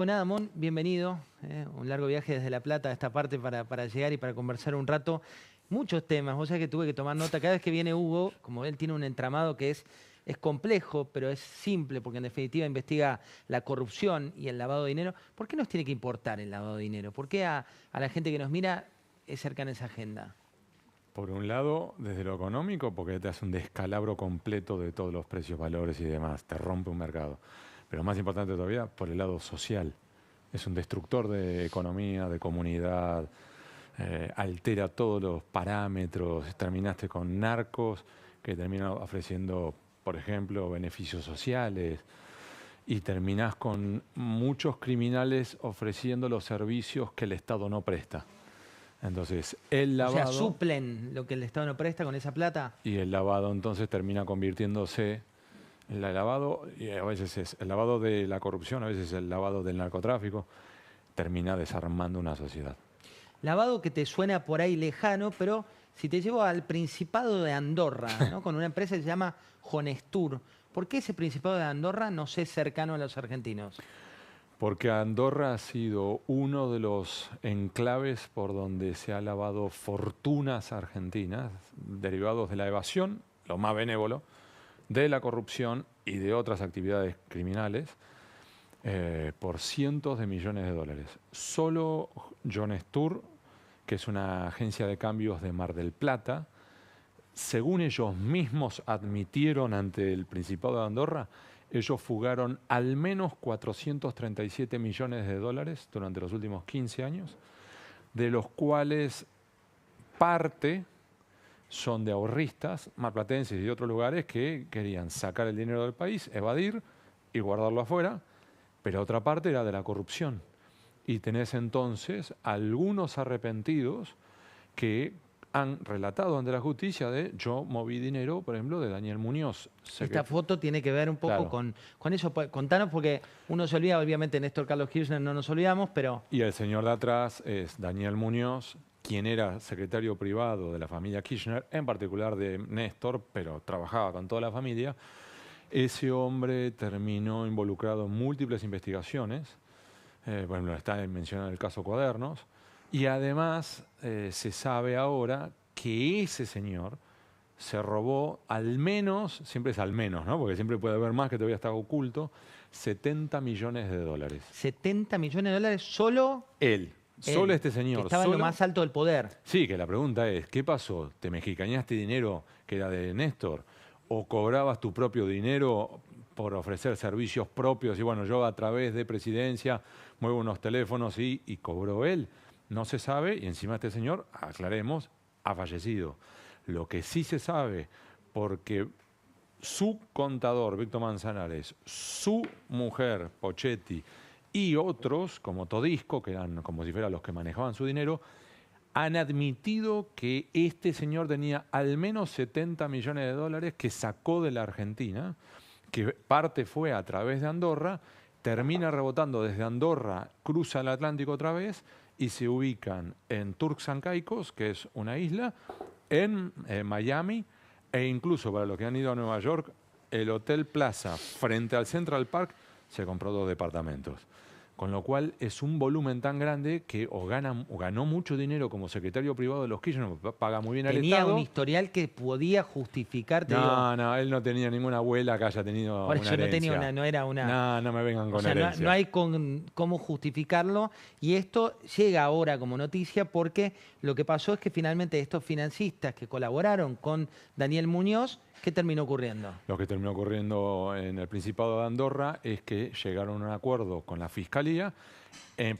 Bueno, Adamón, bienvenido. Un largo viaje desde La Plata a esta parte para llegar y para conversar un rato. Muchos temas, vos sabés que tuve que tomar nota. Cada vez que viene Hugo, como él tiene un entramado que es complejo, pero es simple, porque en definitiva investiga la corrupción y el lavado de dinero. ¿Por qué nos tiene que importar el lavado de dinero? ¿Por qué a la gente que nos mira es cercana esa agenda? Por un lado, desde lo económico, porque te hace un descalabro completo de todos los precios, valores y demás, te rompe un mercado. Pero más importante todavía, por el lado social. Es un destructor de economía, de comunidad, altera todos los parámetros, terminaste con narcos que terminan ofreciendo, por ejemplo, beneficios sociales, y terminás con muchos criminales ofreciendo los servicios que el Estado no presta. Entonces, el O sea, lavado suplen lo que el Estado no presta con esa plata. y el lavado entonces termina convirtiéndose, el lavado, y a veces es el lavado de la corrupción, a veces el lavado del narcotráfico, termina desarmando una sociedad. Lavado que te suena por ahí lejano, pero si te llevo al Principado de Andorra, ¿no? Con una empresa que se llama Jonestur. ¿Por qué ese Principado de Andorra no es cercano a los argentinos? Porque Andorra ha sido uno de los enclaves por donde se ha lavado fortunas argentinas, derivados de la evasión, lo más benévolo, de la corrupción y de otras actividades criminales, por cientos de millones de dólares. Solo Jonestur, que es una agencia de cambios de Mar del Plata, según ellos mismos admitieron ante el Principado de Andorra, ellos fugaron al menos 437 millones de dólares durante los últimos 15 años, de los cuales parte son de ahorristas, marplatenses y de otros lugares que querían sacar el dinero del país, evadir y guardarlo afuera, pero otra parte era de la corrupción. Y tenés entonces algunos arrepentidos que han relatado ante la justicia de yo moví dinero, por ejemplo, de Daniel Muñoz. Esta foto tiene que ver un poco Claro. con eso. Contanos, porque uno se olvida, obviamente Néstor Carlos Kirchner no nos olvidamos, pero Y el señor de atrás es Daniel Muñoz, quien era secretario privado de la familia Kirchner, en particular de Néstor, pero trabajaba con toda la familia. Ese hombre terminó involucrado en múltiples investigaciones. Bueno, está mencionado el caso Cuadernos. Y además se sabe ahora que ese señor se robó al menos, siempre es al menos, ¿no? Porque siempre puede haber más que todavía está oculto, 70 millones de dólares. 70 millones de dólares solo Él, solo él, este que señor, estaba en lo solo. más alto del poder. Sí, que la pregunta es, ¿qué pasó? ¿Te mexicañaste dinero que era de Néstor? ¿O cobrabas tu propio dinero por ofrecer servicios propios? Y bueno, yo a través de Presidencia muevo unos teléfonos y cobró él. No se sabe, y encima este señor, aclaremos, ha fallecido. Lo que sí se sabe, porque su contador, Víctor Manzanares, su mujer, Pochetti, y otros, como Todisco, que eran como si fueran los que manejaban su dinero, han admitido que este señor tenía al menos 70 millones de dólares que sacó de la Argentina, que parte fue a través de Andorra, termina rebotando desde Andorra, cruza el Atlántico otra vez y se ubican en Turks and Caicos, que es una isla, en Miami, e incluso para los que han ido a Nueva York, el Hotel Plaza, frente al Central Park, se compró 2 departamentos. Con lo cual es un volumen tan grande que o ganó mucho dinero como secretario privado de los Kirchner, paga muy bien al Tenía un Estado. historial que podía justificar, te digo. No, él no tenía ninguna abuela que haya tenido Por una eso no tenía herencia. no era una. No me vengan O con sea, herencia. no hay cómo justificarlo. Y esto llega ahora como noticia porque lo que pasó es que finalmente estos financistas que colaboraron con Daniel Muñoz, ¿qué terminó ocurriendo? Lo que terminó ocurriendo en el Principado de Andorra es que llegaron a un acuerdo con la Fiscalía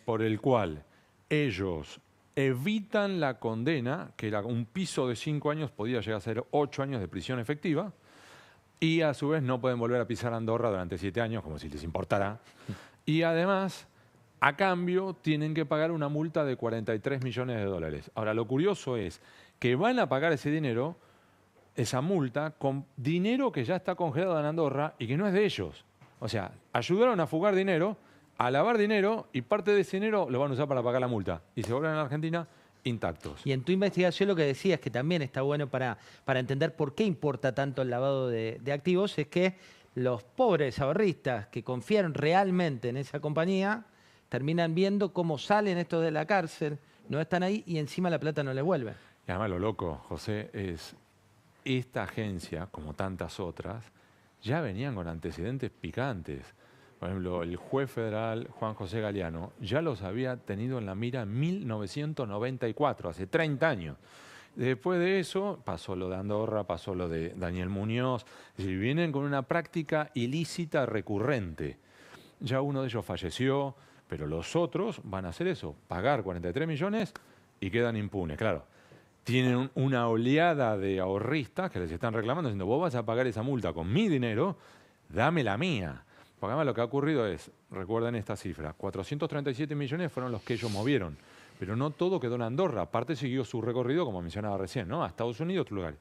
por el cual ellos evitan la condena, que era un piso de 5 años, podía llegar a ser 8 años de prisión efectiva, y a su vez no pueden volver a pisar Andorra durante 7 años, como si les importara. Y además, a cambio, tienen que pagar una multa de 43 millones de dólares. Ahora, lo curioso es que van a pagar ese dinero, esa multa, con dinero que ya está congelado en Andorra y que no es de ellos. O sea, ayudaron a fugar dinero, a lavar dinero, y parte de ese dinero lo van a usar para pagar la multa. Y se vuelven a la Argentina intactos. Y en tu investigación lo que decías, que también está bueno para entender por qué importa tanto el lavado de activos, es que los pobres ahorristas que confiaron realmente en esa compañía terminan viendo cómo salen estos de la cárcel, no están ahí y encima la plata no les vuelve. Y además lo loco, José, es esta agencia, como tantas otras, ya venían con antecedentes picantes. Por ejemplo, el juez federal Juan José Galeano ya los había tenido en la mira en 1994, hace 30 años. Después de eso pasó lo de Andorra, pasó lo de Daniel Muñoz. Es decir, vienen con una práctica ilícita recurrente. Ya uno de ellos falleció, pero los otros van a hacer eso, pagar 43 millones y quedan impunes. Claro, tienen una oleada de ahorristas que les están reclamando, diciendo, vos vas a pagar esa multa con mi dinero, dame la mía. Porque además lo que ha ocurrido es, recuerden esta cifra, 437 millones fueron los que ellos movieron, pero no todo quedó en Andorra, aparte siguió su recorrido, como mencionaba recién, ¿no? A Estados Unidos y otros lugares.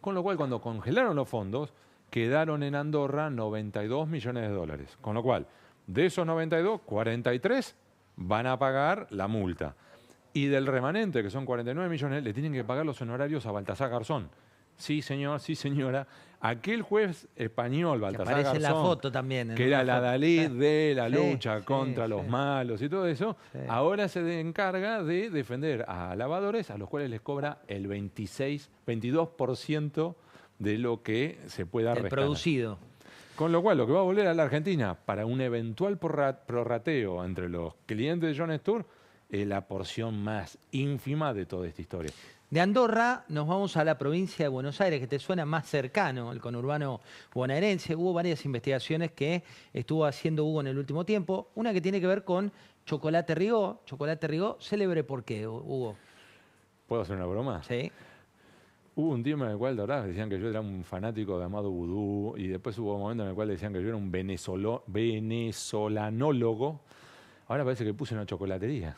Con lo cual, cuando congelaron los fondos, quedaron en Andorra 92 millones de dólares. Con lo cual, de esos 92, 43 van a pagar la multa. Y del remanente, que son 49 millones, le tienen que pagar los honorarios a Baltasar Garzón. Sí, señor, sí, señora. Aquel juez español, Baltasar Garzón, aparece en la foto también. Que era la Dalí de la lucha contra los malos y todo eso, ahora se encarga de defender a lavadores a los cuales les cobra el 22% de lo que se pueda restar. Producido. Con lo cual, lo que va a volver a la Argentina para un eventual prorrateo entre los clientes de Jon Stewart es la porción más ínfima de toda esta historia. De Andorra nos vamos a la provincia de Buenos Aires, que te suena más cercano, el conurbano bonaerense. Hubo varias investigaciones que estuvo haciendo Hugo en el último tiempo. Una que tiene que ver con Chocolate Rigó. Chocolate Rigó, célebre ¿por qué, Hugo? ¿Puedo hacer una broma? Sí. Hubo un tiempo en el cual decían que yo era un fanático de Amado Vudú, y después hubo un momento en el cual decían que yo era un venezolanólogo. Ahora parece que puse una chocolatería.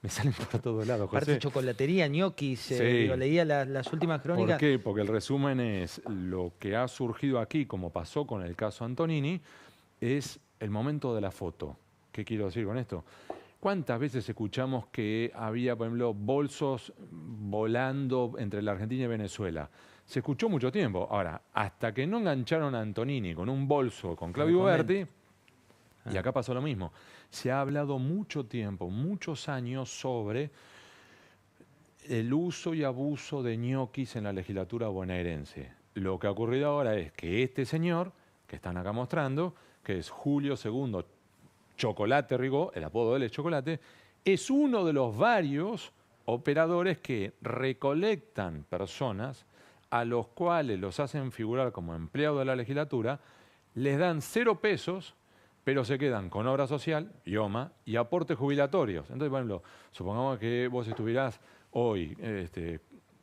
Me salen por todos lados, José. Aparte chocolatería, ñoquis, sí. Leía las últimas crónicas. ¿Por qué? Porque el resumen es lo que ha surgido aquí, como pasó con el caso Antonini, es el momento de la foto. ¿Qué quiero decir con esto? ¿Cuántas veces escuchamos que había, por ejemplo, bolsos volando entre la Argentina y Venezuela? Se escuchó mucho tiempo. Ahora, hasta que no engancharon a Antonini con un bolso con Claudio Berti, y acá pasó lo mismo. Se ha hablado mucho tiempo, muchos años sobre el uso y abuso de ñoquis en la legislatura bonaerense. Lo que ha ocurrido ahora es que este señor, que están acá mostrando, que es Julio II Chocolate Rigó, el apodo de él es Chocolate, es uno de los varios operadores que recolectan personas a los cuales los hacen figurar como empleados de la legislatura, les dan 0 pesos, pero se quedan con obra social, IOMA, y aportes jubilatorios. Entonces, por ejemplo, supongamos que vos estuvieras hoy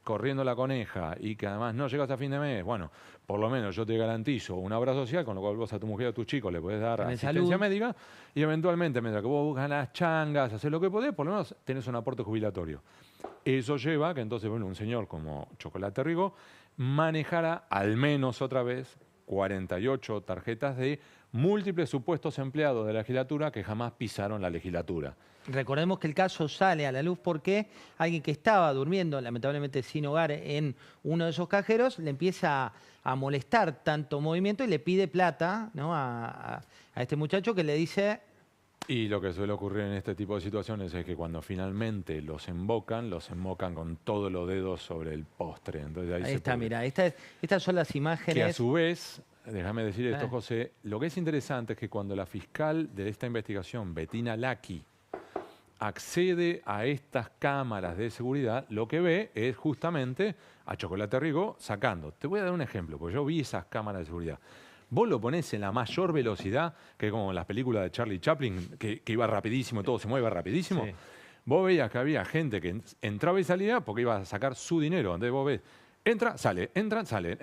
corriendo la coneja y que además no llegas a fin de mes, bueno, por lo menos yo te garantizo una obra social, con lo cual vos a tu mujer o a tus chicos le podés dar asistencia médica, y eventualmente, mientras que vos ganas changas, haces lo que podés, por lo menos tenés un aporte jubilatorio. Eso lleva a que entonces, bueno, un señor como Chocolate Rigó manejara al menos otra vez 48 tarjetas de múltiples supuestos empleados de la legislatura que jamás pisaron la legislatura. Recordemos que el caso sale a la luz porque alguien que estaba durmiendo, lamentablemente sin hogar, en uno de esos cajeros, le empieza a molestar tanto movimiento y le pide plata, ¿no?, a este muchacho, que le dice... Y lo que suele ocurrir en este tipo de situaciones es que cuando finalmente los embocan con todos los dedos sobre el postre. Entonces ahí está, mira, estas son las imágenes... Que a su vez, déjame decir esto, José, lo que es interesante es que cuando la fiscal de esta investigación, Bettina Lacchi, accede a estas cámaras de seguridad, lo que ve es justamente a Chocolate Rigó sacando. Te voy a dar un ejemplo, porque yo vi esas cámaras de seguridad. Vos lo ponés en la mayor velocidad, que es como en las películas de Charlie Chaplin, que iba rapidísimo, todo se mueve rapidísimo. Sí. Vos veías que había gente que entraba y salía porque iba a sacar su dinero. Entonces vos ves, entra, sale, entran, sale,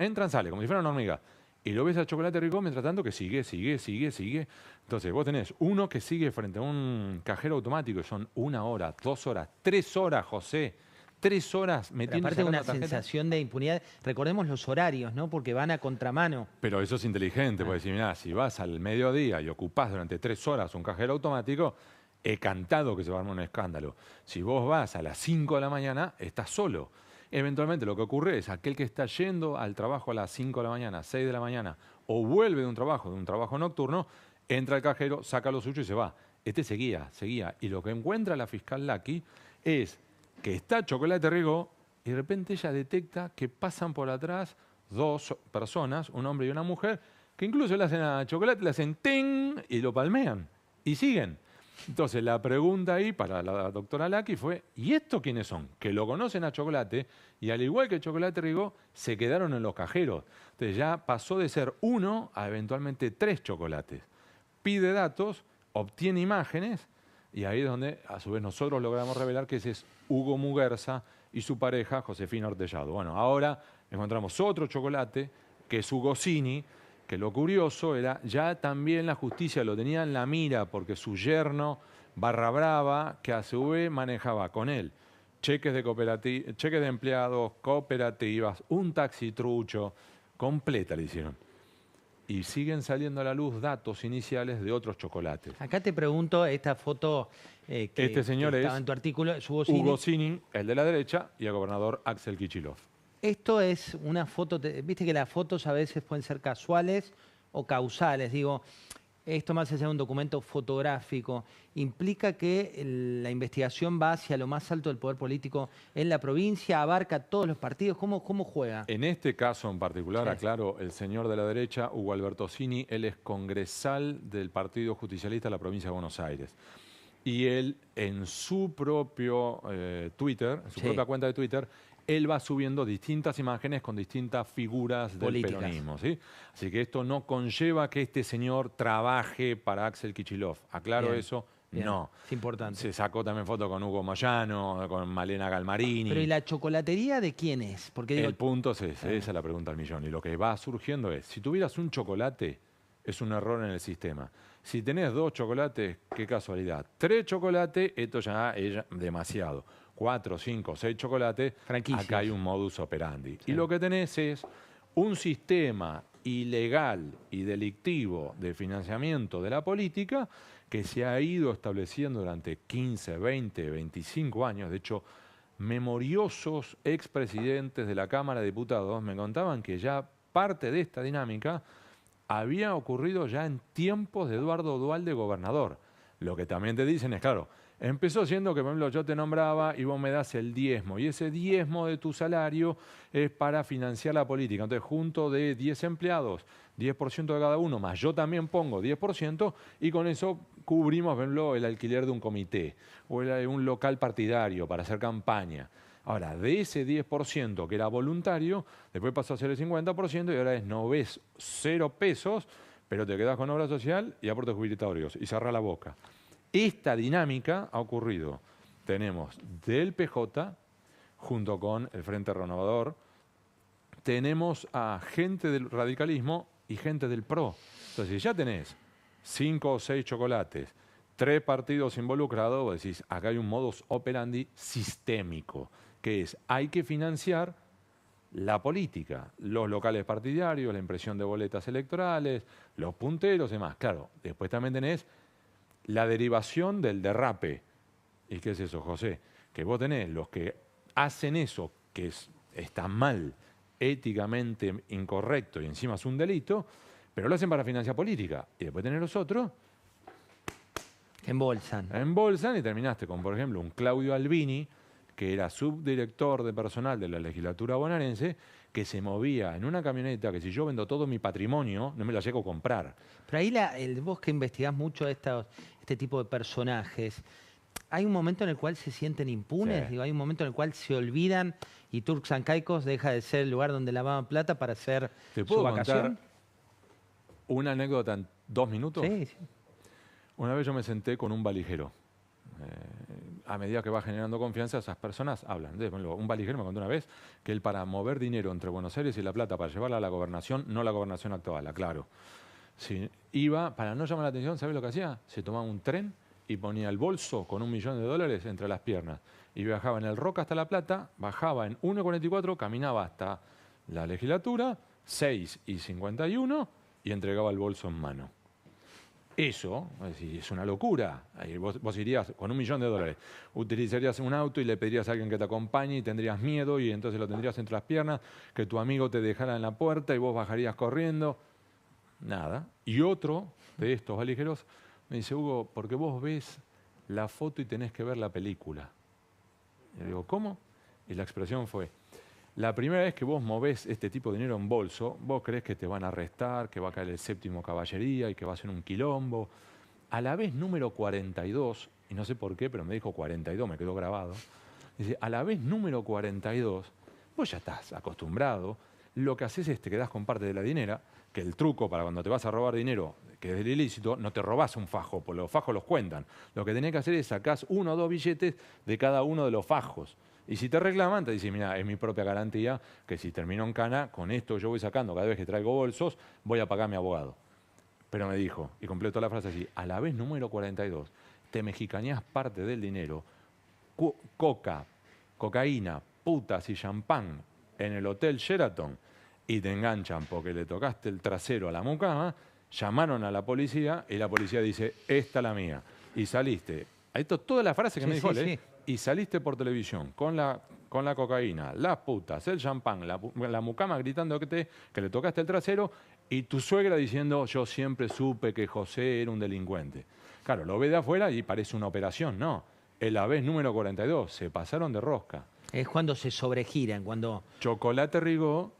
como si fuera una hormiga. Y lo ves a Chocolate Rigó mientras tanto que sigue. Entonces vos tenés uno que sigue frente a un cajero automático, son 1 hora, 2 horas, 3 horas, José. 3 horas metiendo. Aparte de una sensación de impunidad. Recordemos los horarios, ¿no? Porque van a contramano. Pero eso es inteligente, porque si, mirá, si vas al mediodía y ocupás durante 3 horas un cajero automático, he cantado que se va a armar un escándalo. Si vos vas a las 5 de la mañana, estás solo. Eventualmente lo que ocurre es aquel que está yendo al trabajo a las 5 de la mañana, 6 de la mañana, o vuelve de un trabajo nocturno, entra al cajero, saca lo suyo y se va. Este seguía. Y lo que encuentra la fiscal Lacchi es que está Chocolate Rigó y de repente ella detecta que pasan por atrás dos personas, un hombre y una mujer, que incluso le hacen a Chocolate, le hacen ting y lo palmean y siguen. Entonces la pregunta ahí para la doctora Lacchi fue, ¿y estos quiénes son? Que lo conocen a Chocolate y al igual que Chocolate Rigó, se quedaron en los cajeros. Entonces ya pasó de ser 1 a eventualmente 3 chocolates. Pide datos, obtiene imágenes y ahí es donde a su vez nosotros logramos revelar que ese es Hugo Muguerza y su pareja Josefina Ortellado. Bueno, ahora encontramos otro chocolate que es Hugo Cini, que lo curioso era, ya también la justicia lo tenía en la mira porque su yerno, Barra Brava, que a su vez manejaba con él cheques de empleados, cooperativas, un taxi trucho, completa le hicieron. Y siguen saliendo a la luz datos iniciales de otros chocolates. Acá te pregunto, esta foto Este señor que estaba es en tu artículo, es Hugo Cini. Hugo Cini, el de la derecha, y el gobernador Axel Kicillof. Esto es una foto, viste que las fotos a veces pueden ser casuales o causales. Digo, esto más allá de un documento fotográfico, implica que la investigación va hacia lo más alto del poder político en la provincia, abarca todos los partidos. ¿Cómo juega? En este caso en particular, Sí. aclaro, el señor de la derecha, Hugo Alberto Cini, él es congresal del Partido Justicialista de la provincia de Buenos Aires. Y él en su propio Twitter, en su propia cuenta de Twitter, él va subiendo distintas imágenes con distintas figuras del Políticas. peronismo, ¿sí? Así que esto no conlleva que este señor trabaje para Axel Kicillof. Aclaro Bien, eso, bien. no. Es importante. Se sacó también foto con Hugo Moyano, con Malena Galmarini. Pero ¿y la chocolatería de quién es? Porque digo, El punto es ese, esa es la pregunta al millón. Y lo que va surgiendo es, si tuvieras un chocolate, es un error en el sistema. Si tenés 2 chocolates, qué casualidad. 3 chocolates, esto ya es demasiado. 4, 5, 6 chocolates, franquicias. acá hay un modus operandi. Sí. Y lo que tenés es un sistema ilegal y delictivo de financiamiento de la política que se ha ido estableciendo durante 15, 20, 25 años. De hecho, memoriosos expresidentes de la Cámara de Diputados me contaban que ya parte de esta dinámica había ocurrido ya en tiempos de Eduardo Duhalde gobernador. Lo que también te dicen es, claro, empezó siendo que, por ejemplo, yo te nombraba y vos me das el diezmo, y ese diezmo de tu salario es para financiar la política. Entonces, junto de 10 empleados, 10% de cada uno, más yo también pongo 10%, y con eso cubrimos, por ejemplo, el alquiler de un comité o un local partidario para hacer campaña. Ahora, de ese 10% que era voluntario, después pasó a ser el 50% y ahora es no ves 0 pesos, pero te quedas con obra social y aportes jubilatorios y cerrá la boca. Esta dinámica ha ocurrido. Tenemos del PJ, junto con el Frente Renovador, tenemos a gente del radicalismo y gente del PRO. Entonces, si ya tenés 5 o 6 chocolates, 3 partidos involucrados, vos decís, acá hay un modus operandi sistémico, que es, hay que financiar la política, los locales partidarios, la impresión de boletas electorales, los punteros y demás. Claro, después también tenés la derivación del derrape. ¿Y qué es eso, José? Que vos tenés los que hacen eso, que está mal, éticamente incorrecto y encima es un delito, pero lo hacen para financiar política. Y después tenés los otros embolsan y terminaste con, por ejemplo, un Claudio Albini, que era subdirector de personal de la legislatura bonaerense, que se movía en una camioneta que si yo vendo todo mi patrimonio, no me la llego a comprar. Pero ahí vos que investigás mucho este tipo de personajes, ¿hay un momento en el cual se sienten impunes? Sí. Digo, ¿hay un momento en el cual se olvidan y Turks and Caicos deja de ser el lugar donde lavaban plata para hacer ¿Te su puedo vacación? contar una anécdota en 2 minutos? Sí, sí. Una vez yo me senté con un valijero. A medida que va generando confianza, esas personas hablan. Un valijero me contó una vez que él para mover dinero entre Buenos Aires y La Plata para llevarla a la gobernación, no la gobernación actual, aclaro. Si iba, para no llamar la atención, ¿sabes lo que hacía? Se tomaba un tren y ponía el bolso con $1 millón entre las piernas. Y viajaba en el Roca hasta La Plata, bajaba en 1,44, caminaba hasta la legislatura, 6:51, y entregaba el bolso en mano. Eso es una locura. Vos irías con $1 millón, utilizarías un auto y le pedirías a alguien que te acompañe y tendrías miedo y entonces lo tendrías entre las piernas, que tu amigo te dejara en la puerta y vos bajarías corriendo. Nada. Y otro de estos valijeros Me dice, Hugo, porque vos ves la foto y tenés que ver la película. Y le digo, ¿cómo? Y la expresión fue, la primera vez que vos movés este tipo de dinero en bolso, vos creés que te van a arrestar, que va a caer el séptimo caballería y que va a ser un quilombo. A la vez número 42, y no sé por qué, pero me dijo 42, me quedó grabado. Dice, a la vez número 42, vos ya estás acostumbrado, lo que haces es te quedás con parte de la dinera, que el truco para cuando te vas a robar dinero, que es del ilícito, no te robás un fajo, porque los fajos los cuentan. Lo que tenés que hacer es sacás 1 o 2 billetes de cada uno de los fajos. Y si te reclaman, te dicen, mira, es mi propia garantía que si termino en cana, con esto yo voy sacando cada vez que traigo bolsos, voy a pagar a mi abogado. Pero me dijo, y completó la frase así, a la vez número 42, te mexicañás parte del dinero, cocaína, putas y champán en el Hotel Sheraton y te enganchan porque le tocaste el trasero a la mucama, llamaron a la policía y la policía dice, esta es la mía. Y saliste, esto es toda la frase que me dijo, sí. Y saliste por televisión con la cocaína, las putas, el champán, la mucama gritando que le tocaste el trasero y tu suegra diciendo, yo siempre supe que José era un delincuente. Claro, lo ve de afuera y parece una operación, no. En la vez número 42, se pasaron de rosca. Es cuando se sobregiran, cuando... Chocolate Rigó,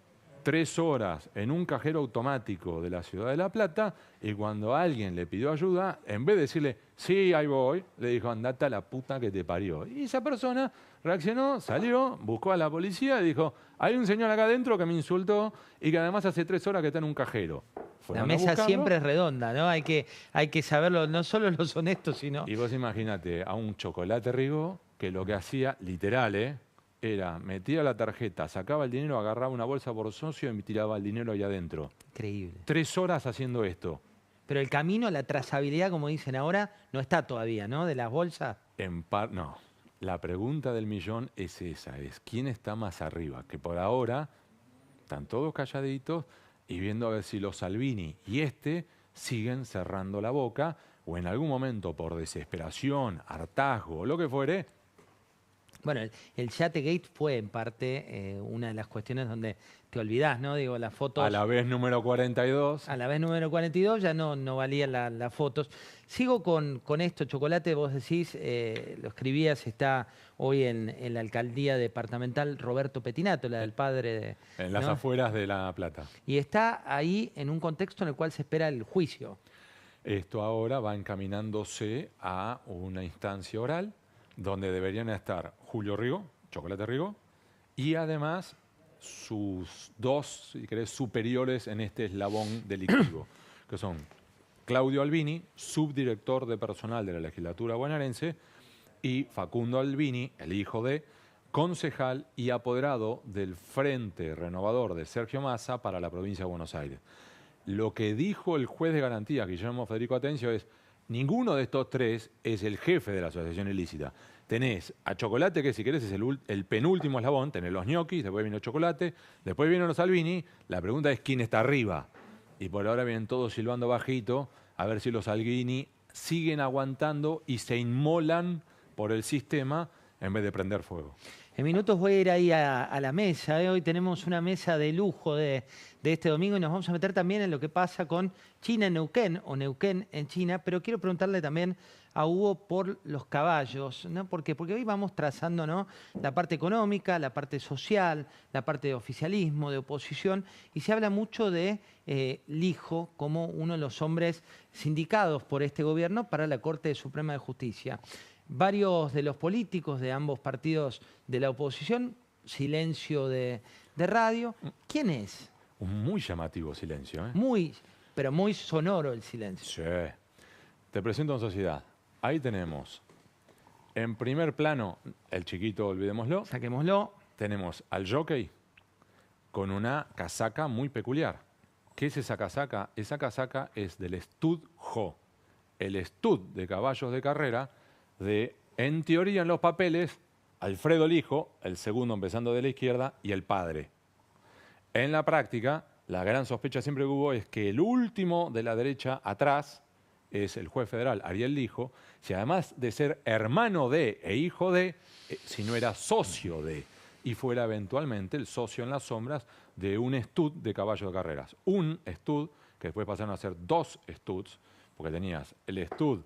3 horas en un cajero automático de la Ciudad de La Plata, y cuando alguien le pidió ayuda, en vez de decirle, sí, ahí voy, le dijo, andate a la puta que te parió. Y esa persona reaccionó, salió, buscó a la policía y dijo, hay un señor acá adentro que me insultó y que además hace 3 horas que está en un cajero. La mesa siempre es redonda, ¿no? Hay que saberlo, no solo los honestos, sino... Y vos imagínate a un Chocolate Rigó que lo que hacía, literal, era, metía la tarjeta, sacaba el dinero, agarraba una bolsa por socio y me tiraba el dinero ahí adentro. Increíble. 3 horas haciendo esto. Pero el camino, la trazabilidad, como dicen ahora, no está todavía, ¿no? De las bolsas. No. La pregunta del millón es esa, es ¿quién está más arriba? Que por ahora están todos calladitos y viendo a ver si los Salvini y siguen cerrando la boca o en algún momento por desesperación, hartazgo o lo que fuere. Bueno, el Yategate fue en parte una de las cuestiones donde te olvidás, ¿no? Digo, las fotos... A la vez número 42. A la vez número 42 ya no valían las fotos. Sigo con esto, Chocolate, vos decís, lo escribías, está hoy en la alcaldía departamental Roberto Petinato, la del padre de... En las afueras de La Plata. Y está ahí en un contexto en el cual se espera el juicio. Esto ahora va encaminándose a una instancia oral donde deberían estar Julio Rigó, Chocolate Rigó, y además sus 2, si querés, superiores en este eslabón delictivo, que son Claudio Albini, subdirector de personal de la legislatura bonaerense, y Facundo Albini, el hijo de, concejal y apoderado del Frente Renovador de Sergio Massa para la provincia de Buenos Aires. Lo que dijo el juez de garantía, Guillermo Federico Atencio, es ninguno de estos 3 es el jefe de la asociación ilícita. Tenés a Chocolate, que si querés es el penúltimo eslabón, tenés los ñoquis, después vino Chocolate, después vino los Albini. La pregunta es quién está arriba. Y por ahora vienen todos silbando bajito, a ver si los Albini siguen aguantando y se inmolan por el sistema en vez de prender fuego. En minutos voy a ir ahí a la mesa. Hoy tenemos una mesa de lujo de este domingo y nos vamos a meter también en lo que pasa con China en Neuquén o Neuquén en China. Pero quiero preguntarle también a Hugo por los caballos, ¿no? ¿Por qué? Porque hoy vamos trazando, ¿no?, la parte económica, la parte social, la parte de oficialismo, de oposición, y se habla mucho de Lijo como uno de los hombres sindicados por este gobierno para la Corte Suprema de Justicia. Varios de los políticos de ambos partidos de la oposición, silencio de radio. ¿Quién es? Un muy llamativo silencio, ¿eh? Pero muy sonoro el silencio. Sí. Te presento en sociedad. Ahí tenemos, en primer plano, el chiquito, olvidémoslo. Saquémoslo. Tenemos al jockey con una casaca muy peculiar. ¿Qué es esa casaca? Esa casaca es del Stud Jo, el stud de caballos de carrera de, en teoría, en los papeles, Alfredo el hijo, el segundo empezando de la izquierda, y el padre. En la práctica, la gran sospecha siempre que hubo es que el último de la derecha atrás es el juez federal Ariel Lijo, si además de ser hermano de e hijo de, si no era socio de, y fuera eventualmente el socio en las sombras de un stud de caballos de carreras. Un stud, que después pasaron a ser 2 studs, porque tenías el Stud,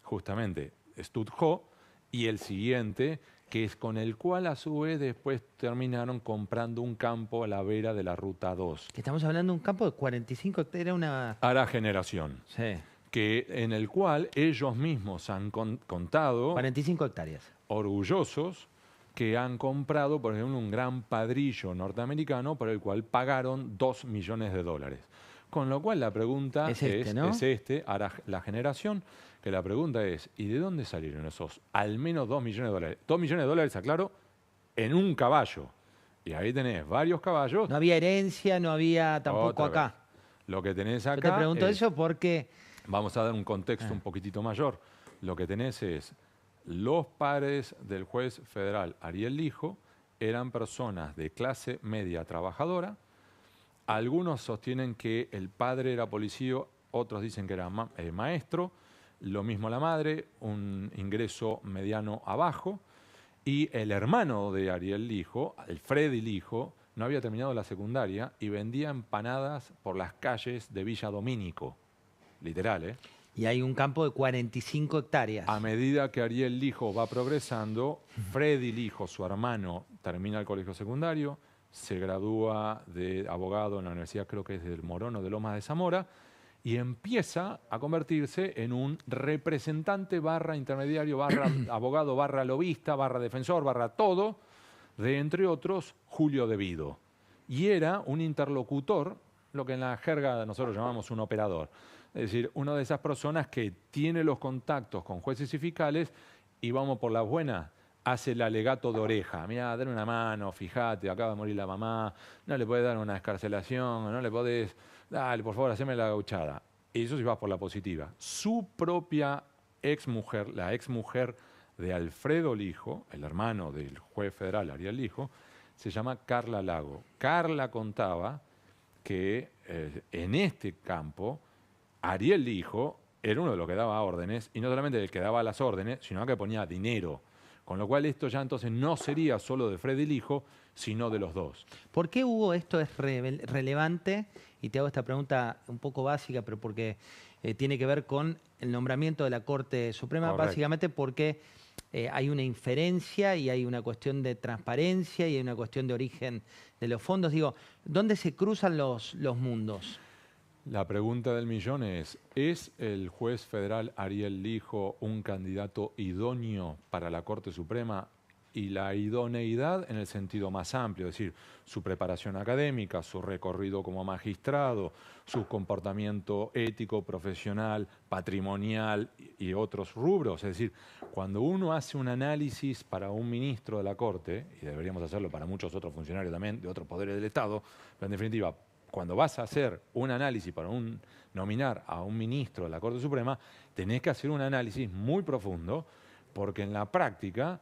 justamente, Stud-Jo, y el siguiente, que es con el cual a su vez después terminaron comprando un campo a la vera de la Ruta 2. Que estamos hablando de un campo de 45 hectáreas, era una... Ara Generación, Sí, en el cual ellos mismos han contado, 45 hectáreas. orgullosos, que han comprado, por ejemplo, un gran padrillo norteamericano por el cual pagaron $2 millones. Con lo cual la pregunta ¿no? Ara la Generación, que la pregunta es, ¿y de dónde salieron esos al menos $2 millones? $2 millones, aclaro, en un caballo. Y ahí tenés varios caballos. No había herencia, no había tampoco acá. Lo que tenés acá. Yo te pregunto eso porque... Vamos a dar un contexto un poquitito mayor. Lo que tenés es, los padres del juez federal Ariel Lijo eran personas de clase media trabajadora. Algunos sostienen que el padre era policía, otros dicen que era maestro. Lo mismo la madre, un ingreso mediano abajo. Y el hermano de Ariel Lijo, Freddy Lijo, no había terminado la secundaria y vendía empanadas por las calles de Villa Domínico. Literal, ¿eh? Y hay un campo de 45 hectáreas. A medida que Ariel Lijo va progresando, Freddy Lijo, su hermano, termina el colegio secundario, se gradúa de abogado en la universidad, creo que es del Morono de Lomas de Zamora, y empieza a convertirse en un representante barra intermediario, barra abogado, barra lobista, barra defensor, barra todo, de, entre otros, Julio De Vido. Y era un interlocutor, lo que en la jerga nosotros llamamos un operador. Es decir, una de esas personas que tiene los contactos con jueces y fiscales y vamos por las buenas, hace el alegato de oreja. Mirá, dale una mano, fíjate, acaba de morir la mamá, no le podés dar una excarcelación, no le podés... Dale, por favor, haceme la gauchada. Eso sí va por la positiva. Su propia exmujer, la exmujer de Alfredo Lijo, el hermano del juez federal Ariel Lijo, se llama Carla Lago. Carla contaba que en este campo Ariel Lijo era uno de los que daba órdenes, y no solamente el que daba las órdenes, sino que ponía dinero. Con lo cual esto ya entonces no sería solo de Freddy Lijo, sino de los dos. ¿Por qué, Hugo, esto es relevante? Y te hago esta pregunta un poco básica, pero porque tiene que ver con el nombramiento de la Corte Suprema. Correcto. Básicamente porque hay una inferencia y hay una cuestión de transparencia y hay una cuestión de origen de los fondos. Digo, ¿dónde se cruzan los mundos? La pregunta del millón ¿es el juez federal Ariel Lijo un candidato idóneo para la Corte Suprema? Y la idoneidad en el sentido más amplio, es decir, su preparación académica, su recorrido como magistrado, su comportamiento ético, profesional, patrimonial y otros rubros. Es decir, cuando uno hace un análisis para un ministro de la Corte, y deberíamos hacerlo para muchos otros funcionarios también de otros poderes del Estado, pero en definitiva, cuando vas a hacer un análisis para nominar a un ministro de la Corte Suprema, tenés que hacer un análisis muy profundo, porque en la práctica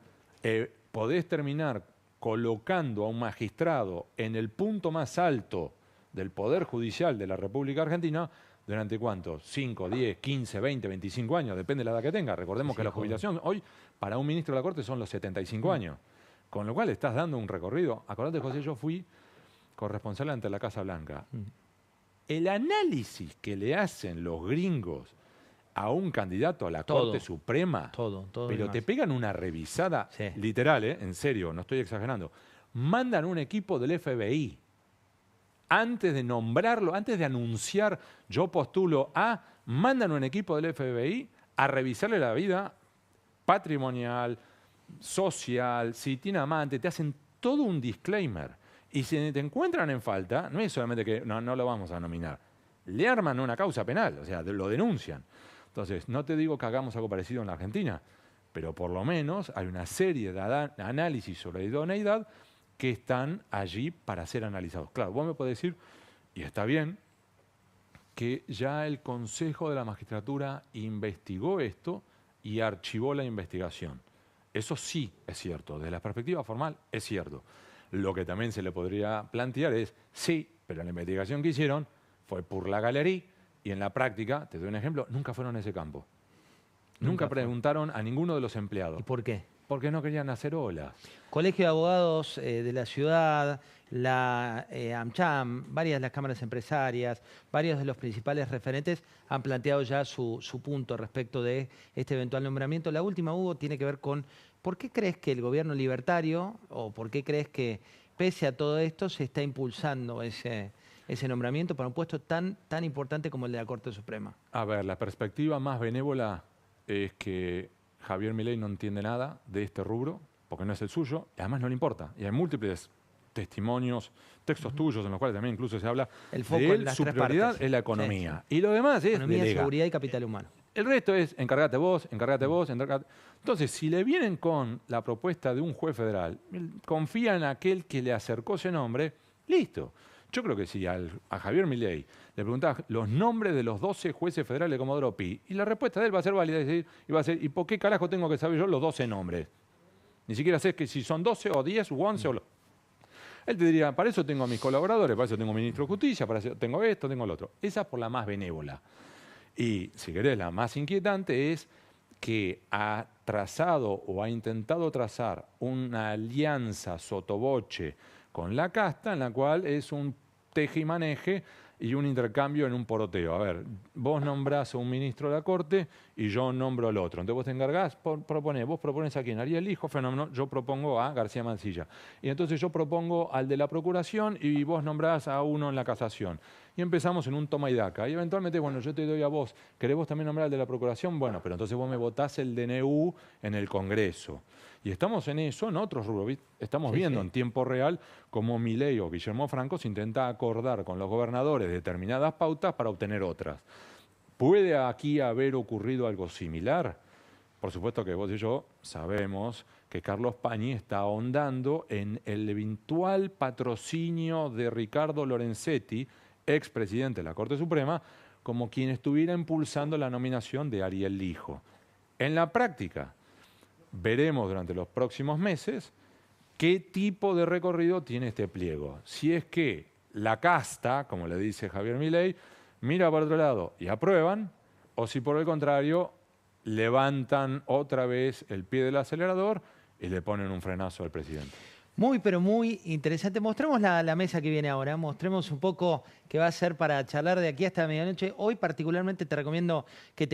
podés terminar colocando a un magistrado en el punto más alto del Poder Judicial de la República Argentina durante ¿cuántos? 5, 10, 15, 20, 25 años, depende de la edad que tenga. Recordemos que la jubilación hoy para un ministro de la Corte son los 75 años, con lo cual estás dando un recorrido. Acordate, José, yo fui corresponsal ante la Casa Blanca. El análisis que le hacen los gringos a un candidato a la Corte Suprema, pero te pegan una revisada, literal, en serio, no estoy exagerando, mandan un equipo del FBI, antes de nombrarlo, antes de anunciar yo postulo a, mandan un equipo del FBI a revisarle la vida patrimonial, social, si tiene amante, te hacen todo un disclaimer. Y si te encuentran en falta, no es solamente que no lo vamos a nominar, le arman una causa penal, o sea, lo denuncian. Entonces, no te digo que hagamos algo parecido en la Argentina, pero por lo menos hay una serie de análisis sobre idoneidad que están allí para ser analizados. Claro, vos me podés decir, y está bien, que ya el Consejo de la Magistratura investigó esto y archivó la investigación. Eso sí es cierto, desde la perspectiva formal es cierto. Lo que también se le podría plantear es, sí, pero la investigación que hicieron fue por la galería, y en la práctica, te doy un ejemplo, nunca fueron a ese campo. Nunca preguntaron a ninguno de los empleados. ¿Y por qué? porque no querían hacer olas. Colegio de Abogados de la ciudad, la AmCham, varias de las cámaras empresarias, varios de los principales referentes han planteado ya su punto respecto de este eventual nombramiento. La última, Hugo, tiene que ver con ¿por qué crees que el gobierno libertario o por qué crees que pese a todo esto se está impulsando ese nombramiento para un puesto tan importante como el de la Corte Suprema? A ver, la perspectiva más benévola es que Javier Milei no entiende nada de este rubro, porque no es el suyo, y además no le importa. Y hay múltiples testimonios, textos tuyos en los cuales también incluso se habla El foco de en él, las su tres prioridad partes. es la economía. Sí. Y lo demás es Economía, delega. seguridad y capital humano. El resto es encárgate vos, encárgate vos, encárgate. Entonces, si le vienen con la propuesta de un juez federal, él confía en aquel que le acercó ese nombre, listo. Yo creo que si a Javier Milei le preguntás los nombres de los 12 jueces federales de Comodoro Pi, y la respuesta de él va a ser válida, y va a ser, ¿y por qué carajo tengo que saber yo los 12 nombres? Ni siquiera sé que si son 12 o 10 o 11 o... Él te diría, para eso tengo a mis colaboradores, para eso tengo ministro de Justicia, para eso tengo esto, tengo lo otro. Esa es por la más benévola. Y, si querés, la más inquietante es que ha trazado o ha intentado trazar una alianza sotoboche con la casta, en la cual es un teje y maneje y un intercambio en un poroteo. A ver, vos nombrás a un ministro de la Corte y yo nombro al otro. Entonces vos te encargás, vos propones a quién, Ariel Lijo, fenómeno, yo propongo a García Mansilla. Y entonces yo propongo al de la Procuración y vos nombrás a uno en la Casación. Y empezamos en un toma y daca. Y eventualmente, bueno, yo te doy a vos, ¿querés vos también nombrar al de la Procuración? Bueno, pero entonces vos me votás el DNU en el Congreso. Y estamos en eso, en otros rubros. Estamos viendo en tiempo real cómo Milei o Guillermo Franco se intenta acordar con los gobernadores determinadas pautas para obtener otras. ¿Puede aquí haber ocurrido algo similar? Por supuesto que vos y yo sabemos que Carlos Pañi está ahondando en el eventual patrocinio de Ricardo Lorenzetti, expresidente de la Corte Suprema, como quien estuviera impulsando la nominación de Ariel Lijo. En la práctica, veremos durante los próximos meses qué tipo de recorrido tiene este pliego. Si es que la casta, como le dice Javier Milei, mira para otro lado y aprueban, o si por el contrario levantan otra vez el pie del acelerador y le ponen un frenazo al presidente. Muy, pero muy interesante. Mostremos la mesa que viene ahora. Mostremos un poco qué va a ser para charlar de aquí hasta medianoche. Hoy particularmente te recomiendo que te